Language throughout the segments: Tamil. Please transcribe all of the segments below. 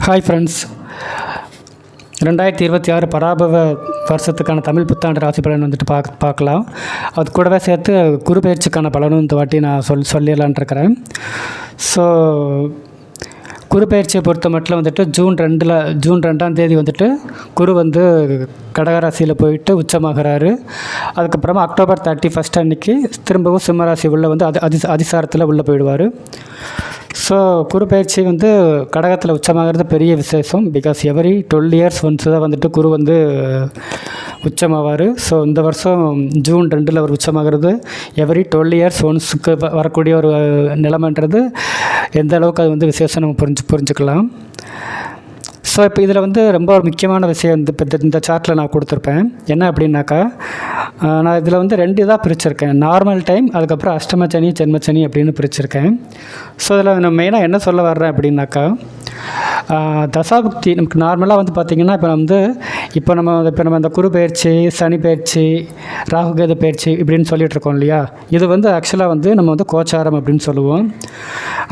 ஹாய் ஃப்ரெண்ட்ஸ், 2026 பராபவ வருஷத்துக்கான தமிழ் புத்தாண்டு ராசி பலன் வந்துட்டு பார்க்கலாம். அது கூடவே சேர்த்து குரு பயிற்சிக்கான பலனும் இந்த வாட்டி நான் சொல்லிடலான் இருக்கிறேன். ஸோ குரு பயிற்சியை பொறுத்த மட்டும் வந்துட்டு ஜூன் 2ஆம் தேதி வந்துட்டு குரு வந்து கடகராசியில் போயிட்டு உச்சமாகிறாரு. அதுக்கப்புறமா அக்டோபர் 31 அன்றைக்கி திரும்பவும் சிம்மராசி உள்ளே வந்து அதிசாரத்தில் உள்ளே போயிடுவார். ஸோ குரு பயிற்சி வந்து கடகத்தில் உச்சமாகிறது பெரிய விசேஷம். பிகாஸ் எவரி 12 இயர்ஸ் ஒன்ஸ் தான் வந்துட்டு குரு வந்து உச்சமாவார். ஸோ இந்த வருஷம் ஜூன் 2 அவர் உச்சமாகிறது எவரி 12 இயர்ஸ் ஒன்ஸுக்கு வரக்கூடிய ஒரு நிலைமைன்றது எந்த அளவுக்கு அது வந்து விசேஷம் நம்ம புரிஞ்சுக்கலாம். ஸோ இப்போ இதில் வந்து ரொம்ப ஒரு முக்கியமான விஷயம் இந்த சார்ட்டில் நான் கொடுத்துருப்பேன். என்ன அப்படின்னாக்கா, நான் இதில் வந்து 2 இதாக பிரிச்சுருக்கேன். நார்மல் டைம், அதுக்கப்புறம் அஷ்டமச்சனி ஜென்மச்சனி அப்படின்னு பிரிச்சுருக்கேன். ஸோ இதில் நான் மெயினாக என்ன சொல்ல வர்றேன் அப்படின்னாக்கா, தசாபுக்தி நமக்கு நார்மலாக வந்து பார்த்திங்கன்னா இப்போ நம்ம அந்த குரு பயிற்சி, சனி பயிற்சி, ராகுகேது பயிற்சி இப்படின்னு சொல்லிகிட்ருக்கோம் இல்லையா. இது வந்து ஆக்சுவலாக வந்து நம்ம வந்து கோச்சாரம் அப்படின்னு சொல்லுவோம்.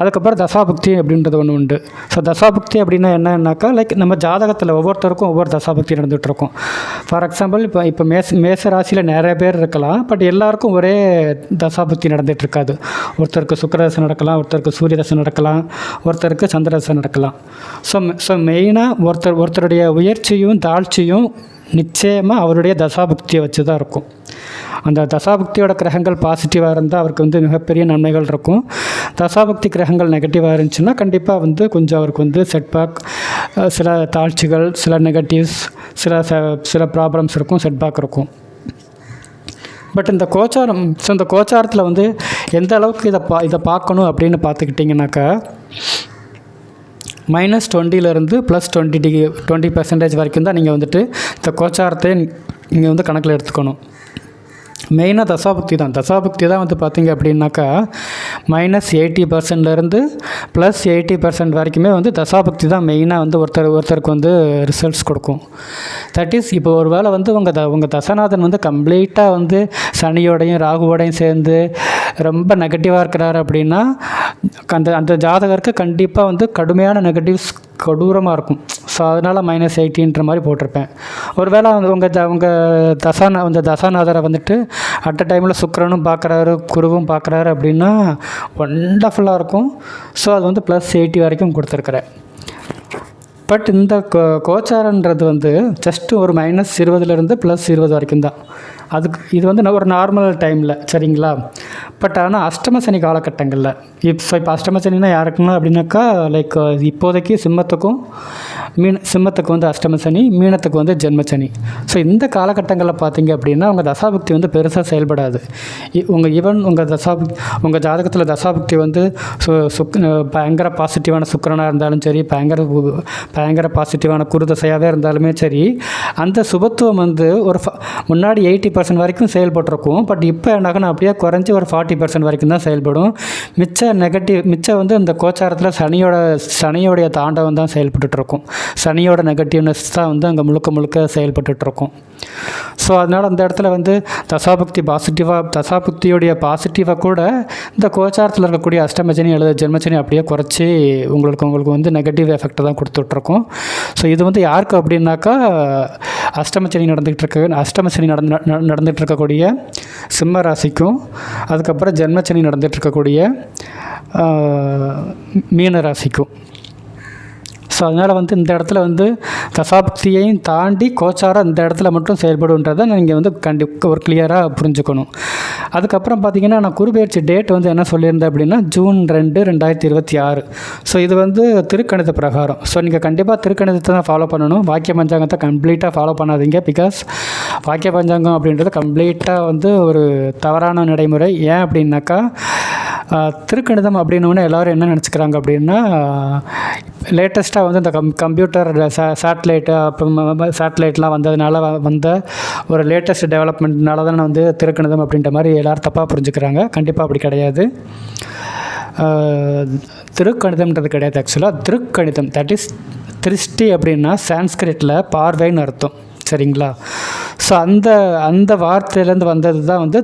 அதுக்கப்புறம் தசாபுக்தி அப்படின்றது ஒன்று உண்டு. ஸோ தசாபுக்தி அப்படின்னா என்னன்னாக்கா, லைக் நம்ம ஜாதகத்தில் ஒவ்வொருத்தருக்கும் ஒவ்வொரு தசாபுக்தி நடந்துகிட்ருக்கும். ஃபார் எக்ஸாம்பிள் இப்போ மேச ராசியில் நிறைய பேர் இருக்கலாம், பட் எல்லாருக்கும் ஒரே தசாபுக்தி நடந்துகிட்ருக்காது. ஒருத்தருக்கு சுக்கிரதசை நடக்கலாம், ஒருத்தருக்கு சூரியதசை நடக்கலாம், ஒருத்தருக்கு சந்திரதசை நடக்கலாம். ஸோ மெயினாக ஒருத்தருடைய உயர்ச்சியும் தாழ்ச்சியும் நிச்சயமாக அவருடைய தசாபுக்தியை வச்சு தான் இருக்கும். அந்த தசாபுக்தியோட கிரகங்கள் பாசிட்டிவாக இருந்தால் அவருக்கு வந்து மிகப்பெரிய நன்மைகள் இருக்கும். தசாபுக்தி கிரகங்கள் நெகட்டிவாக இருந்துச்சுன்னா கண்டிப்பாக வந்து கொஞ்சம் அவருக்கு வந்து செட்பேக், சில தாழ்ச்சிகள், சில நெகட்டிவ்ஸ், சில ப்ராப்ளம்ஸ் இருக்கும், செட்பேக் இருக்கும். பட் இந்த கோச்சாரத்தில் வந்து எந்த அளவுக்கு இதை பார்க்கணும் அப்படின்னு பார்த்துக்கிட்டிங்கனாக்கா, -20லேருந்து +20% வரைக்கும் தான் நீங்கள் வந்துட்டு இந்த கோச்சாரத்தை நீங்கள் வந்து கணக்கில் எடுத்துக்கணும். மெயினாக தசாபுக்தி தான் வந்து பார்த்திங்க அப்படின்னாக்கா -80%லேருந்து +80% வரைக்குமே வந்து தசாபுக்தி தான் மெயினாக வந்து ஒருத்தருக்கு வந்து ரிசல்ட்ஸ் கொடுக்கும். தட் இஸ், இப்போ ஒரு வேளை வந்து உங்கள் தசாநாதன் வந்து கம்ப்ளீட்டாக வந்து சனியோடையும் ராகுவோடையும் சேர்ந்து ரொம்ப நெகட்டிவாக இருக்கிறாரு அப்படின்னா அந்த ஜாதகருக்கு கண்டிப்பாக வந்து கடுமையான நெகட்டிவ்ஸ் கொடூரமாக இருக்கும். ஸோ அதனால் -80ன்ற மாதிரி போட்டிருப்பேன். ஒருவேளை உங்கள் தசாநாதரை வந்துட்டு அட் அ டைமில் சுக்கிரனும் பார்க்குறாரு, குருவும் பார்க்குறாரு அப்படின்னா ஒண்டர்ஃபுல்லாக இருக்கும். ஸோ அது வந்து +80 வரைக்கும் கொடுத்துருக்குறேன். பட் இந்த கோச்சாரன்றது வந்து ஜஸ்ட்டு ஒரு -20லேருந்து +20 வரைக்கும் தான். இது வந்து ஒரு நார்மல் டைமில், சரிங்களா. பட் ஆனால் அஷ்டம சனி காலகட்டங்களில் இப்போ அஷ்டம சனினா யாருக்குன்னா அப்படின்னாக்கா, லைக் இப்போதைக்கு சிம்மத்துக்கு வந்து அஷ்டம சனி, மீனத்துக்கு வந்து ஜென்மச்சனி. ஸோ இந்த காலகட்டங்களில் பார்த்தீங்க அப்படின்னா உங்கள் தசாபுக்தி வந்து பெருசாக செயல்படாது. உங்கள் ஜாதகத்தில் தசாபுக்தி வந்து பயங்கர பாசிட்டிவான சுக்கிரனாக இருந்தாலும் சரி, பயங்கர பாசிட்டிவான குருதசையாகவே இருந்தாலுமே சரி, அந்த சுபத்துவம் வந்து முன்னாடி 80% வரைக்கும் செயல்பட்டுருக்கும். பட் இப்போ என்னாகனா அப்படியே குறைஞ்சி ஒரு 40% வரைக்கும் தான் செயல்படும். மிச்சம் வந்து இந்த கோச்சாரத்தில் சனியோடைய தாண்டவம் தான் செயல்பட்டுருக்கும். சனியோட நெகட்டிவ்னஸ் தான் வந்து அங்கே முழுக்க செயல்பட்டுருக்கும். ஸோ அதனால் அந்த இடத்துல வந்து தசாபுக்தியோடைய பாசிட்டிவாக கூட இந்த கோச்சாரத்தில் இருக்கக்கூடிய அஷ்டமச்சனி அல்லது ஜென்மச்சனி அப்படியே குறைச்சி உங்களுக்கு வந்து நெகட்டிவ் எஃபெக்ட் தான் கொடுத்துட்ருக்கோம். ஸோ இது வந்து யாருக்கு அப்படின்னாக்கா, அஷ்டமச்சனி நடந்துகிட்டு இருக்கக்கூடிய சிம்ம ராசிக்கும், அதுக்கப்புறம் ஜென்மச்சனி நடந்துகிட்ருக்கக்கூடிய மீன ராசிக்கும். ஸோ அதனால் வந்து இந்த இடத்துல வந்து தசாபுக்தியையும் தாண்டி கோச்சாரம் இந்த இடத்துல மட்டும் செயல்படுன்றதை நீங்கள் வந்து ஒரு கிளியராக புரிஞ்சுக்கணும். அதுக்கப்புறம் பார்த்திங்கன்னா, நான் குருபெயர்ச்சி டேட் வந்து என்ன சொல்லியிருந்தேன் அப்படின்னா ஜூன் 2, 2026. ஸோ இது வந்து திருக்கணித பிரகாரம். ஸோ நீங்கள் கண்டிப்பாக திருக்கணிதத்தை தான் ஃபாலோ பண்ணணும். வாக்கிய பஞ்சாங்கத்தை கம்ப்ளீட்டாக ஃபாலோ பண்ணாதீங்க. பிகாஸ் வாக்கிய பஞ்சாங்கம் அப்படின்றது கம்ப்ளீட்டாக வந்து ஒரு தவறான நடைமுறை. ஏன் அப்படின்னாக்கா, திருக்கணிதம் அப்படின்னோடனே எல்லோரும் என்ன நினச்சிக்கிறாங்க அப்படின்னா, லேட்டஸ்ட்டாக வந்து இந்த கம்ப்யூட்டர் சேட்டலைட்லாம் வந்ததுனால வந்த ஒரு லேட்டஸ்ட் டெவலப்மெண்ட்னால தான் வந்து திருக்கணிதம் அப்படின்ற மாதிரி எல்லோரும் தப்பாக புரிஞ்சுக்கிறாங்க. கண்டிப்பாக அப்படி கிடையாது. திருக்கணிதம்ன்றது கிடையாது. ஆக்சுவலாக திருக்கணிதம் தட் இஸ் திருஷ்டி அப்படின்னா சான்ஸ்கிரிட்டில் பார்வைன்னு அர்த்தம், சரிங்களா. ஸோ அந்த வார்த்தையிலேருந்து வந்தது தான் வந்து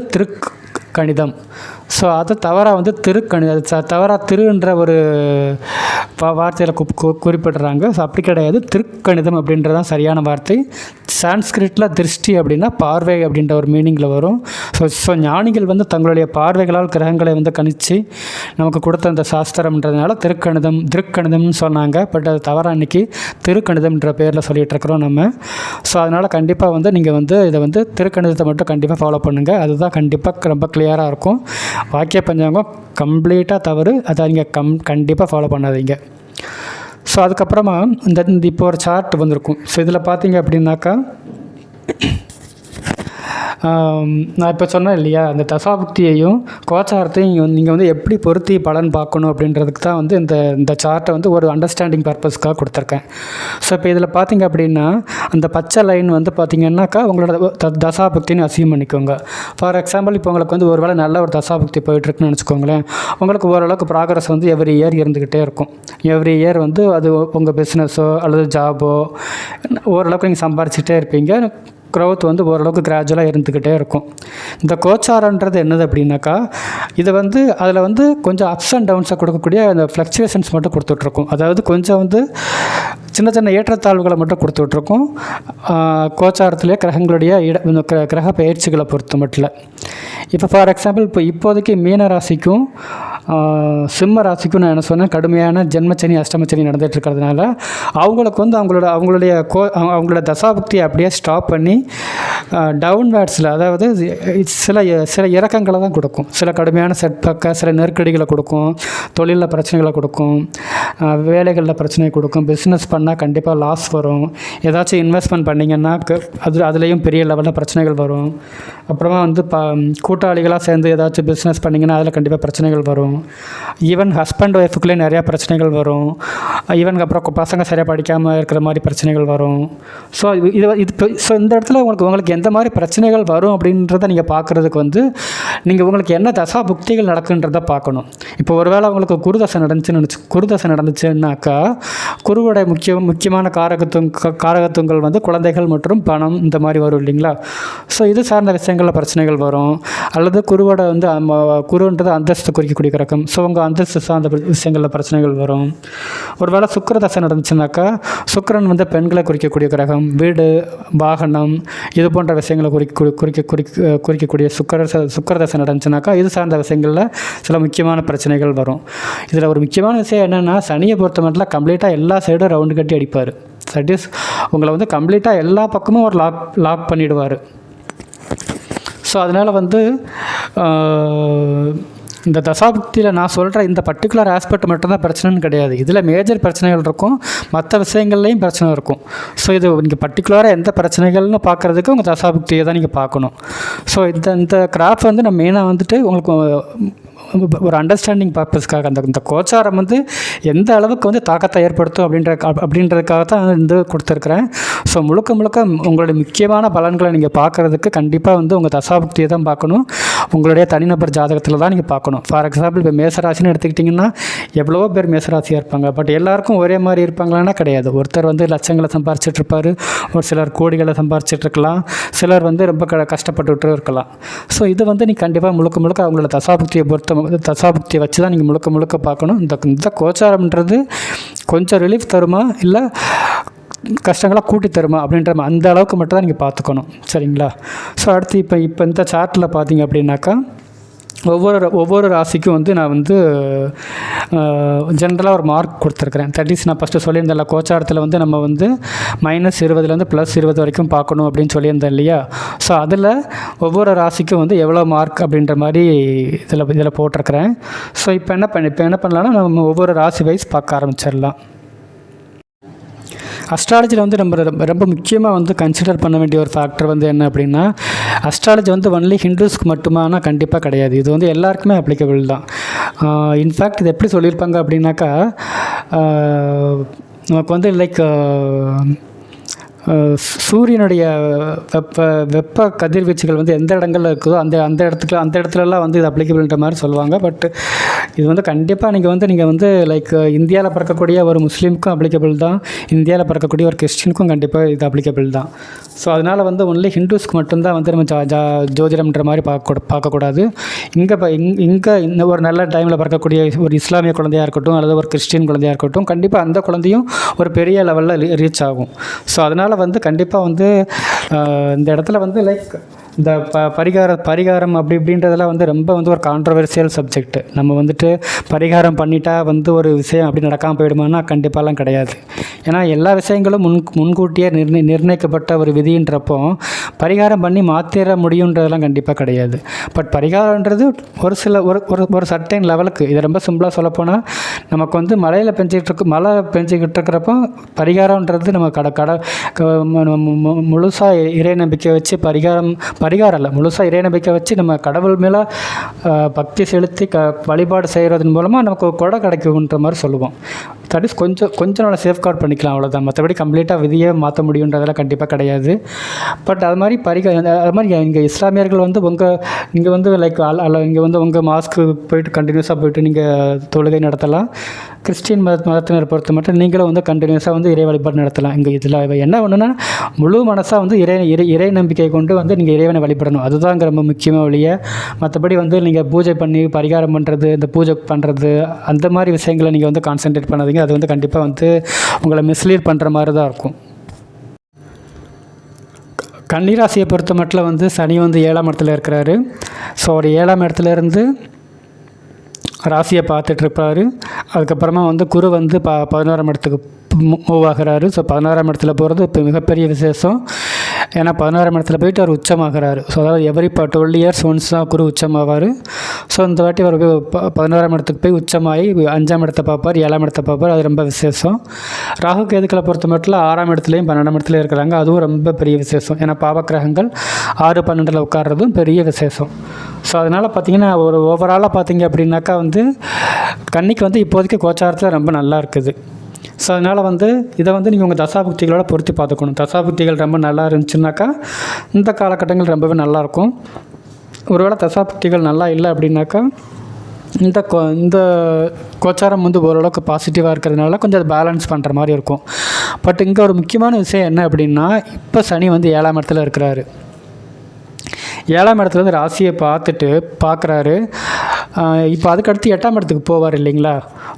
கணிதம். ஸோ அதை தவறாக வந்து திருக்கணிதம், தவறாக திருன்ற ஒரு வார்த்தையில் குறிப்பிடுறாங்க. ஸோ அப்படி கிடையாது, திருக்கணிதம் அப்படின்றது தான் சரியான வார்த்தை. சான்ஸ்கிரிட்டில் திருஷ்டி அப்படின்னா பார்வை அப்படின்ற ஒரு மீனிங்கில் வரும். ஸோ ஞானிகள் வந்து தங்களுடைய பார்வைகளால் கிரகங்களை வந்து கணித்து நமக்கு கொடுத்த அந்த சாஸ்திரம்ன்றதுனால திருக்கணிதம்னு சொன்னாங்க. பட் அது தவறாக இன்றைக்கி திருக்கணிதம்ன்ற பேரில் சொல்லிகிட்ருக்குறோம் நம்ம. ஸோ அதனால் கண்டிப்பாக வந்து நீங்கள் வந்து இதை வந்து திருக்கணிதத்தை மட்டும் கண்டிப்பாக ஃபாலோ பண்ணுங்கள். அதுதான் கண்டிப்பாக ரொம்ப கிளியராக இருக்கும். வாக்கிய பஞ்சாங்கம் கம்ப்ளீட்டாக தவறு, அதை நீங்கள் கண்டிப்பாக ஃபாலோ பண்ணாதீங்க. ஸோ அதுக்கப்புறமா இப்போ ஒரு சார்ட் வந்திருக்கும். ஸோ இதில் பார்த்தீங்க அப்படின்னாக்கா நான் இப்போ சொன்னேன் இல்லையா, அந்த தசாபுக்தியையும் கோச்சாரத்தையும் நீங்கள் வந்து எப்படி பொருத்தி பலன் பார்க்கணும் அப்படின்றதுக்கு தான் வந்து இந்த சார்ட்டை வந்து ஒரு அண்டர்ஸ்டாண்டிங் பர்பஸ்க்காக கொடுத்துருக்கேன். ஸோ இப்போ இதில் பார்த்தீங்க அப்படின்னா அந்த பச்சை லைன் வந்து பார்த்திங்கன்னாக்கா உங்களோட தசாபுக்தின்னு அசியூம் பண்ணிக்கோங்க. ஃபார் எக்ஸாம்பிள் இப்போ உங்களுக்கு வந்து ஒரு வேளை நல்ல ஒரு தசாபுக்தி போயிட்டுருக்குன்னு நினச்சிக்கோங்களேன். உங்களுக்கு ஓரளவுக்கு ப்ராக்ரஸ் வந்து எவ்ரி இயர் இருந்துக்கிட்டே இருக்கும். எவ்ரி இயர் வந்து அது உங்கள் பிஸ்னஸோ அல்லது ஜாபோ ஓரளவுக்கு நீங்கள் சம்பாரிச்சிட்டே இருப்பீங்க. க்ரோத் வந்து ஓரளவுக்கு கிராஜுவலாக இருந்துக்கிட்டே இருக்கும். இந்த கோச்சாரன்றது என்னது அப்படின்னாக்கா இதை வந்து அதில் வந்து கொஞ்சம் அப்ஸ் அண்ட் டவுன்ஸை கொடுக்கக்கூடிய அந்த ஃப்ளக்சுவேஷன்ஸ் மட்டும் கொடுத்துட்ருக்கும். அதாவது கொஞ்சம் வந்து சின்ன சின்ன ஏற்றத்தாழ்வுகளை மட்டும் கொடுத்துட்ருக்கும். கோச்சாரத்திலே கிரகங்களுடைய கிரக பயிற்சிகளை பொறுத்த மட்டும். இப்போ ஃபார் எக்ஸாம்பிள் இப்போதைக்கு மீன ராசிக்கும் சிம்ம ராசிக்கும் நான் என்ன சொன்னேன், கடுமையான ஜென்மச்சனி அஷ்டமச்சனி நடந்துகிட்டு இருக்கிறதுனால அவங்களுக்கு வந்து அவங்களோட தசாபுக்தியை அப்படியே ஸ்டாப் பண்ணி டவுன்வேர்ட்ஸில், அதாவது சில இறக்கங்களை தான் கொடுக்கும். சில கடுமையான செட்பேக்கை, சில நெருக்கடிகளை கொடுக்கும், தொழிலில் பிரச்சனைகளை கொடுக்கும், வேலைகளில் பிரச்சனை கொடுக்கும். பிஸ்னஸ் பண்ணால் கண்டிப்பாக லாஸ் வரும். ஏதாச்சும் இன்வெஸ்ட்மெண்ட் பண்ணிங்கன்னா அதுலேயும் பெரிய லெவலில் பிரச்சனைகள் வரும். அப்புறமா வந்து கூட்டாளிகளாக சேர்ந்து ஏதாச்சும் பிஸ்னஸ் பண்ணிங்கன்னா அதில் கண்டிப்பாக பிரச்சனைகள் வரும். ஈவன் ஹஸ்பண்ட் ஒய்ஃபுக்குள்ளே நிறையா பிரச்சனைகள் வரும். ஈவன் அப்புறம் பசங்க சரியாக படிக்காமல் இருக்கிற மாதிரி பிரச்சனைகள் வரும். ஸோ இந்த இடத்துல உங்களுக்கு எந்த மாதிரி பிரச்சனைகள் வரும் அப்படின்றத நீங்கள் பார்க்குறதுக்கு வந்து நீங்கள் உங்களுக்கு என்ன தசா புக்திகள் நடக்குன்றதை பார்க்கணும். இப்போ ஒருவேளை உங்களுக்கு குருதசை நடந்துச்சுன்னாக்கா குருவோட முக்கியமான காரகத்துவங்கள் வந்து குழந்தைகள் மற்றும் பணம் இந்த மாதிரி வரும் இல்லைங்களா. ஸோ இது சார்ந்த விஷயங்களில் பிரச்சனைகள் வரும். அல்லது குருவோட வந்து குருன்றது அந்தஸ்து குறிக்கக்கூடிய கிரகம். ஸோ உங்கள் அந்தஸ்து சார்ந்த விஷயங்களில் பிரச்சனைகள் வரும். ஒருவேளை சுக்கிரதசை நடந்துச்சுனாக்கா சுக்கிரன் வந்து பெண்களை குறிக்கக்கூடிய கிரகம். வீடு, வாகனம் இது போன்ற விஷயங்களை குறிக்கக்கூடிய சுக்கிரதசை நடந்துச்சுனாக்கா இது சார்ந்த விஷயங்களில் சில முக்கியமான பிரச்சனைகள் வரும். இதில் ஒரு முக்கியமான விஷயம் என்னென்னா, சனியை பொறுத்த மட்டும் கம்ப்ளீட்டாக எல்லா சைடும் ரவுண்டு கட்டி அடிப்பார். தட் இஸ் உங்களை வந்து கம்ப்ளீட்டாக எல்லா பக்கமும் ஒரு லாக் பண்ணிவிடுவார். ஸோ அதனால் வந்து இந்த தசாபுக்தியில் நான் சொல்கிற இந்த பர்டிகுலர் ஆஸ்பெக்ட் மட்டும்தான் பிரச்சனைன்னு கிடையாது. இதில் மேஜர் பிரச்சனைகள் இருக்கும், மற்ற விஷயங்கள்லேயும் பிரச்சனை இருக்கும். ஸோ இது நீங்கள் பர்டிகுலராக எந்த பிரச்சனைகள்னு பார்க்குறதுக்கு உங்கள் தசாபுக்தியை தான் நீங்கள் பார்க்கணும். ஸோ இந்த கிராஃப் வந்து நான் மெயினாக வந்துட்டு உங்களுக்கு ஒரு அண்டர்ஸ்டாண்டிங் பர்பஸ்க்காக இந்த கோச்சாரம் வந்து எந்த அளவுக்கு வந்து தாக்கத்தை ஏற்படுத்தும் அப்படின்றதுக்காக தான் வந்து கொடுத்துருக்குறேன். ஸோ முழுக்க உங்களுடைய முக்கியமான பலன்களை நீங்கள் பார்க்குறதுக்கு கண்டிப்பாக வந்து உங்கள் தசாபுக்தியை தான் பார்க்கணும். உங்களுடைய தனிநபர் ஜாதகத்தில் தான் நீங்கள் பார்க்கணும். ஃபார் எக்ஸாம்பிள் இப்போ மேசராசின்னு எடுத்துக்கிட்டிங்கன்னா எவ்வளவோ பேர் மேசராசியாக இருப்பாங்க. பட் எல்லாருக்கும் ஒரே மாதிரி இருப்பாங்களான்னா கிடையாது. ஒருத்தர் வந்து லட்சங்களை சம்பாரிச்சிட்ருப்பார், ஒரு சிலர் கோடிகளை சம்பாரிச்சிட்ருக்கலாம், சிலர் வந்து ரொம்ப கஷ்டப்பட்டுட்டு இருக்கலாம். ஸோ இது வந்து நீ கண்டிப்பாக முழுக்க அவங்களோட தசாபுக்தியை வச்சு தான் நீங்கள் முழுக்க பார்க்கணும். இந்த கோச்சாரம்ன்றது கொஞ்சம் ரிலீஃப் தருமா இல்லை கஷ்டங்களாக கூட்டி தருமா அப்படின்ற அந்த அளவுக்கு மட்டும் தான் நீங்கள் பார்த்துக்கணும். சரிங்களா. ஸோ அடுத்து இப்போ இந்த சார்ட்டில் பார்த்தீங்க அப்படின்னாக்கா ஒவ்வொரு ராசிக்கும் வந்து நான் வந்து ஜென்ரலாக ஒரு மார்க் கொடுத்துருக்குறேன். தட் இஸ் நான் ஃபஸ்ட்டு சொல்லியிருந்தேன்ல, கோச்சாரத்தில் வந்து நம்ம வந்து -20 +20 வரைக்கும் பார்க்கணும் அப்படின்னு சொல்லியிருந்தேன் இல்லையா. ஸோ அதில் ஒவ்வொரு ராசிக்கும் வந்து எவ்வளோ மார்க் அப்படின்ற மாதிரி இதில் போட்டிருக்கிறேன். ஸோ இப்போ என்ன பண்ணலாம்னா நம்ம ஒவ்வொரு ராசி வைஸ் பார்க்க ஆரம்பிச்சிடலாம். அஸ்ட்ராலஜியில் வந்து நம்ம ரொம்ப முக்கியமாக வந்து கன்சிடர் பண்ண வேண்டிய ஒரு ஃபேக்டர் வந்து என்ன அப்படின்னா, அஸ்ட்ராலஜி வந்து ஒன்லி ஹிந்துஸ்க்கு மட்டுமானா கண்டிப்பாக கிடையாது. இது வந்து எல்லாருக்குமே அப்ளிகபிள் தான். இன்ஃபேக்ட் இது எப்படி சொல்லியிருப்பாங்க அப்படின்னாக்கா, நமக்கு வந்து லைக் சூரியனுடைய வெப்ப கதிர்வீச்சுகள் வந்து எந்த இடங்கள்ல இருக்குதோ அந்த இடத்துலலாம் வந்து இது அப்ளிகபிள்ன்ற மாதிரி சொல்லுவாங்க. பட் இது வந்து கண்டிப்பாக நீங்கள் வந்து லைக் இந்தியாவில் பிறக்கக்கூடிய ஒரு முஸ்லீமுக்கும் அப்ளிகபிள் தான், இந்தியாவில் பிறக்கக்கூடிய ஒரு கிறிஸ்டினுக்கும் கண்டிப்பாக இது அப்ளிகபிள் தான். ஸோ அதனால் வந்து ஒன்லி ஹிந்துஸ்க்கு மட்டும்தான் வந்து நம்ம ஜோதிடம்ன்ற மாதிரி பார்க்கக்கூடாது. இங்கே இந்த ஒரு நல்ல டைமில் பிறக்கக்கூடிய ஒரு இஸ்லாமிய குழந்தையாக இருக்கட்டும் அல்லது ஒரு கிறிஸ்டின் குழந்தையாக இருக்கட்டும், கண்டிப்பாக அந்த குழந்தையும் ஒரு பெரிய லெவலில் ரீச் ஆகும். ஸோ அதனால் வந்து கண்டிப்பாக வந்து இந்த இடத்துல வந்து லைக் இந்த பரிகாரம் அப்படி இப்படின்றதெல்லாம் வந்து ரொம்ப வந்து ஒரு கான்ட்ரவர்சியல் சப்ஜெக்ட். நம்ம வந்துட்டு பரிகாரம் பண்ணிட்டா வந்து ஒரு விஷயம் அப்படி நடக்காமல் போயிடுமான்னா கண்டிப்பாலாம் கிடையாது. ஏன்னா எல்லா விஷயங்களும் முன்கூட்டியே நிர்ணயிக்கப்பட்ட ஒரு விதின்றப்போ பரிகாரம் பண்ணி மாற்றிட முடியுன்றதெல்லாம் கண்டிப்பாக கிடையாது. பட் பரிகாரன்றது ஒரு சில ஒரு சர்டைன் லெவலுக்கு, இதை ரொம்ப சிம்பிளாக சொல்லப்போனால் நமக்கு வந்து மழை பெஞ்சிக்கிட்டு இருக்கிறப்போ பரிகாரன்றது நம்ம முழுசாக இறை நம்பிக்கை வச்சு பரிகாரம் இல்லை, முழுசாக இறை நம்பிக்கை வச்சு நம்ம கடவுள் மேலே பக்தி செலுத்தி வழிபாடு செய்கிறதன் மூலமாக நமக்கு கொடை கிடைக்குன்ற மாதிரி சொல்லுவோம். தட் இஸ் கொஞ்சம் நல்லா சேஃப்கார்ட் பண்ணிக்கலாம், அவ்வளோதான். மற்றபடி கம்ப்ளீட்டாக விதியை மாற்ற முடியுன்றதெல்லாம் கண்டிப்பாக கிடையாது. பட் அது மாதிரி அது மாதிரி இங்கே இஸ்லாமியர்கள் வந்து இங்கே வந்து லைக் இங்கே வந்து உங்கள் மாஸ்க்கு போயிட்டு கண்டினியூஸாக போயிட்டு நீங்கள் தொழுகை நடத்தலாம். கிறிஸ்டின் மதத்தினர் பொறுத்த மட்டும் நீங்களும் வந்து கண்டினியூஸாக வந்து இறை வழிபாடு நடத்தலாம். இங்கே இதில் என்ன ஒன்றுனா முழு மனசாக வந்து இறை நம்பிக்கை கொண்டு வந்து நீங்கள் இறைவனை வழிபடணும். அதுதான் ரொம்ப முக்கியமாக ஒழிய மற்றபடி வந்து நீங்கள் பூஜை பண்ணி பரிகாரம் பண்ணுறது, இந்த பூஜை பண்ணுறது அந்த மாதிரி விஷயங்களை நீங்கள் வந்து கான்சென்ட்ரேட் பண்ணாதீங்க. அது வந்து கண்டிப்பாக வந்து உங்களை மிஸ்லீட் பண்ணுற மாதிரி தான் இருக்கும். கன்னிராசியை பொறுத்த மட்டும் வந்து சனி வந்து 7ஆம் இடத்துல இருக்கிறாரு. ஸோ ஒரு 7ஆம் இடத்துல இருந்து ராசியை பார்த்துட்ருப்பார். அதுக்கப்புறமா வந்து குரு வந்து 11ஆம் இடத்துக்கு மூவ் ஆகிறாரு. ஸோ 11ஆம் இடத்துல போகிறது இப்போ மிகப்பெரிய விசேஷம். ஏன்னா 11ஆம் இடத்துல போயிட்டு அவர் உச்சமாகிறாரு. ஸோ அதாவது எவரி 12 இயர்ஸ் ஒன்ஸ் தான் குரு உச்சமாவார். ஸோ இந்த வாட்டி அவர் 11ஆம் இடத்துக்கு போய் உச்சமாகி 5ஆம் இடத்தை பார்ப்பார், 7ஆம் இடத்தை பார்ப்பார். அது ரொம்ப விசேஷம். ராகு கேதுக்களை பொறுத்த மட்டும் 6ஆம் இடத்துலையும் 12ஆம் இடத்துலையும் இருக்கிறாங்க. அதுவும் ரொம்ப பெரிய விசேஷம். ஏன்னா பாவக்கிரகங்கள் 6, 12 உட்கார்றதும் பெரிய விசேஷம். ஸோ அதனால் பார்த்திங்கன்னா ஒரு ஓவராலாக பார்த்திங்க அப்படின்னாக்கா வந்து கன்னிக்கு வந்து இப்போதைக்கு கோச்சாரத்தில் ரொம்ப நல்லா இருக்குது. ஸோ அதனால் வந்து இதை வந்து நீங்கள் உங்கள் தசாபுக்திகளோட பொருத்தி பார்த்துக்கணும். தசாபுக்திகள் ரொம்ப நல்லா இருந்துச்சுன்னாக்கா இந்த காலகட்டங்கள் ரொம்பவே நல்லாயிருக்கும். ஒருவேளை தசாபுக்திகள் நல்லா இல்லை அப்படின்னாக்கா இந்த கோச்சாரம் வந்து ஓரளவுக்கு பாசிட்டிவாக இருக்கிறதுனால கொஞ்சம் அது பேலன்ஸ் பண்ணுற மாதிரி இருக்கும். பட் இங்கே ஒரு முக்கியமான விஷயம் என்ன அப்படின்னா, இப்போ சனி வந்து 7ஆம் இடத்துல இருக்கிறாரு. 7ஆம் இடத்துல வந்து ராசியை பார்க்குறாரு. இப்போ அதுக்கடுத்து 8ஆம் இடத்துக்கு போவார் இல்லைங்களா.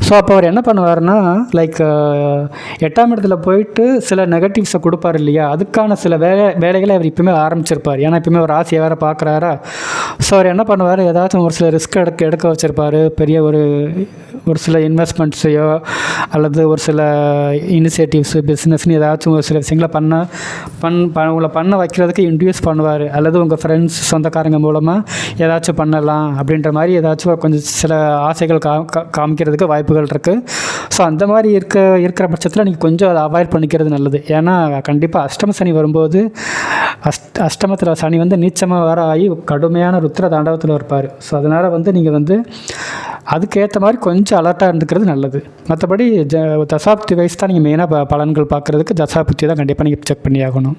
ஸோ அப்போ அவர் என்ன பண்ணுவார்னா லைக் 8ஆம் இடத்துல போயிட்டு சில நெகட்டிவ்ஸை கொடுப்பார் இல்லையா, அதுக்கான சில வேலைகளை அவர் இப்போயுமே ஆரம்பிச்சிருப்பார். ஏன்னா இப்போயுமே ஒரு ராசியை வேறு பார்க்குறாரா. ஸோ அவர் என்ன பண்ணுவார், ஏதாச்சும் ஒரு சில ரிஸ்க் எடுக்க வச்சுருப்பார். பெரிய ஒரு சில இன்வெஸ்ட்மெண்ட்ஸையோ அல்லது ஒரு சில இனிஷியேட்டிவ்ஸு பிஸ்னஸ்னு ஏதாச்சும் ஒரு சில விஷயங்களை உங்களை பண்ண வைக்கிறதுக்கு இன்ட்ரடியூஸ் பண்ணுவார். அல்லது உங்கள் ஃப்ரெண்ட்ஸ் சொந்தக்காரங்க மூலமாக ஏதாச்சும் பண்ணலாம் அப்படின்ற மாதிரி ஏதாச்சும் கொஞ்சம் சில ஆசைகள் காமிக்கிறதுக்கு வாய்ப்புகள் இருக்குது. ஸோ அந்த மாதிரி இருக்கிற பட்சத்தில் நீங்கள் கொஞ்சம் அதை அவாய்ட் பண்ணிக்கிறது நல்லது. ஏன்னா கண்டிப்பாக அஷ்டம சனி வரும்போது அஷ்டமத்தில் சனி வந்து நீச்சமாக வர ஆகி கடுமையான ருத்ர தாண்டவத்தில் இருப்பார். ஸோ அதனால் வந்து நீங்கள் வந்து அதுக்கேற்ற மாதிரி கொஞ்சம் அலர்ட்டாக இருந்துக்கிறது நல்லது. மற்றபடி தசாப்தி வைஸ் தான் நீங்கள் மெயினாக பலன்கள் பார்க்குறதுக்கு தசாபுத்தி தான் கண்டிப்பாக நீங்கள் செக் பண்ணி ஆகணும்.